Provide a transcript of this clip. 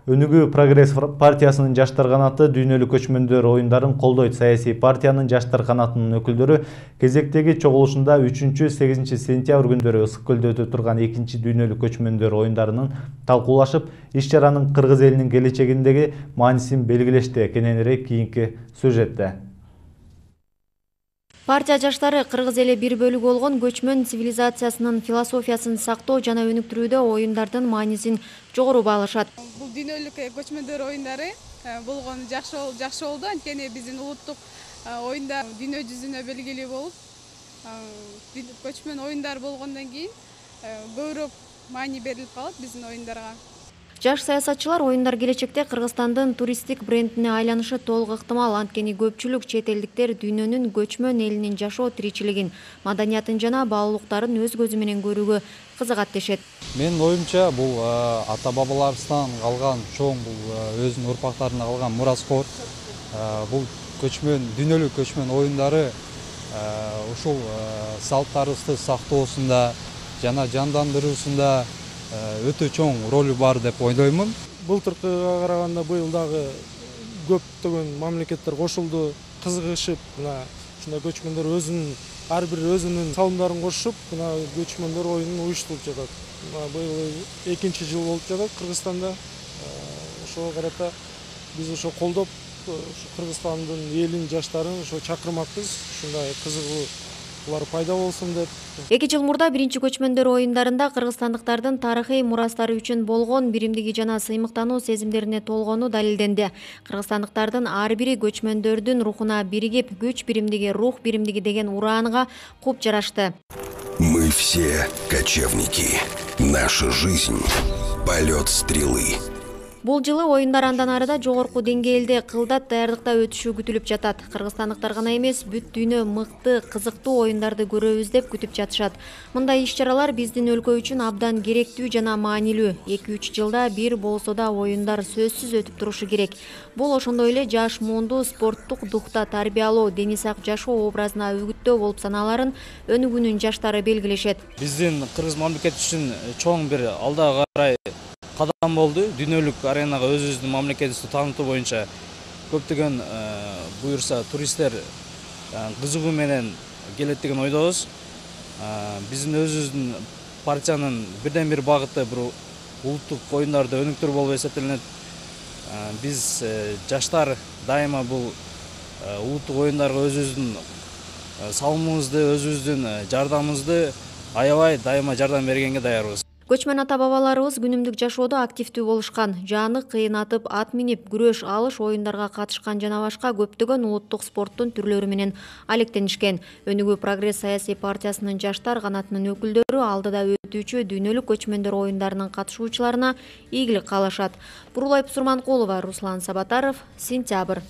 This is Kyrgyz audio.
Өнүгүү Прогресс партиясынын жаштар канаты дүйнөлүк көчмөндөр оюндарын колдойт. Саясий партиянын жаштар канатынын өкүлдөрү кезектеги чогулушунда 3-8 сентябрь күндөрү Ысык көлдө өтө турган 2 дүйнөлүк көчмөндөр оюндарынын талкуулашып, иш-чаранын Кыргыз элинин келечегиндеги маанисин белгилешти. Кененирээк кийинки сюжетте. Партия жаштары Кыргыз эли бир бөлүгү болгон көчмөн цивилизациясынын философиясын сактоо жана өнүктүрүүдө оюндардын маанисин жогору баалашат. Бул дүйнөлүк көчмөндөр оюндары болгон жакшы болду. Анткени биздин улуттук оюндар дүйнө жүзүнө белгилүү болуп, көчмөн оюндар болгондон кийин көбүрөөк маани берилип калат биздин оюндарга. Жаш саясатчылар оюндар келечекте Кыргызстандын туристтик брендине айланышы толук ыктымал. Анткени көпчүлүк чет элдиктер дүйнөнүн көчмөн элинин жашоо тиричилигин, маданиятын жана баалуулуктарын өз көзү менен көрүүгө кызыгат дешет. Менин оюмча бул ата бабаларыбыздан калган чоң, бул өзүнүн урпактарына калган мураскор. Бул көчмөн, дүйнөлүк көчмөн оюндары ушул салттарыбызды сактоосунда жана жандандыруусунда өтө чоң ролу бар деп ойлоймун. Былтыркыга караганда быйыл дагы көптөгөн мамлекеттер кошулду, кызыгышып, ушундай көчмөндөр ар бир өзүнүн салымдарын кошуп, көчмөндөр оюнун уюштуруп жатат. Быйыл 2-нчи жыл болуп жатат Кыргызстанда. Ошого карата биз ошо колдоп, Кыргызстандын элин жаштарын ошо чакырмакпыз. Ушундай кызыгуулар пайда болсун деп. 2 жыл мурда биринчи көчмөндөр оюндарында кыргызстандыктардын тарыхый мурастары үчүн болгон биримдиги жана сыймыктануу сезимдерине толгону далилденди. Кыргызстандыктардын ар бири көчмөндөрдүн рухуна биригип, күч биримдиги, рух биримдиги деген ураанга куп жарашты. Мы все кочевники. Наша жизнь — полет стрелы. Бул жылы оюндар андан арыда жогорку деңгээлде кылдат даярдыкта өтүшү күтүлүп жатат. Кыргызстандыктар гана эмес, бүт дүйнө мыкты, кызыктуу оюндарды көрөбүз деп күтүп жатышат. Мындай иш-чаралар биздин өлкө үчүн абдан керектүү жана маанилүү. 2-3 жылда бир болсо да оюндар сөзсүз өтүп турушу керек. Бул ошондой эле жаш муунду спорттук духта тарбиялоо, дени сак жашоо образына үгүттөө болуп саналарын өнүгүүнүн жаштары белгилешет. Биздин Кыргыз мамлекети үчүн чоң бир алдыга карай кадам болду. Дүйнөлүк аренага өзүбүздүн мамлекетибизди таанытуу боюнча көптөгөн буюрса туристтер кызыгуу менен келет деген ойдобуз. Биздин өзүбүздүн партиянын бирден бир багыты бул улуттук оюндарды өнүктүрүү болуп эсептелинет. Биз жаштар дайыма бул улуттук оюндарга өзүбүздүн салымыбызды, өзүбүздүн жардамыбызды аябай дайыма жардам бергенге даярбыз. Көчмөн ата-бабаларыбыз күнүмдүк жашоодо активдүү болушкан. Жааны кыйнатып, ат минип, күрөш, алыш оюндарга катышкан жана башка көптөгөн улуттук спорттун түрлөрү менен алектенишкен. Өнүгүү Прогресс саясий партиясынын жаштар канатынын өкүлдөрү алдыда өтүүчү дүйнөлүк көчмөндөр оюндарынын катышуучуларына ийгилик каалашат. Бурулай Пусурманкулова, Руслан Сабатаров, Сентябрь.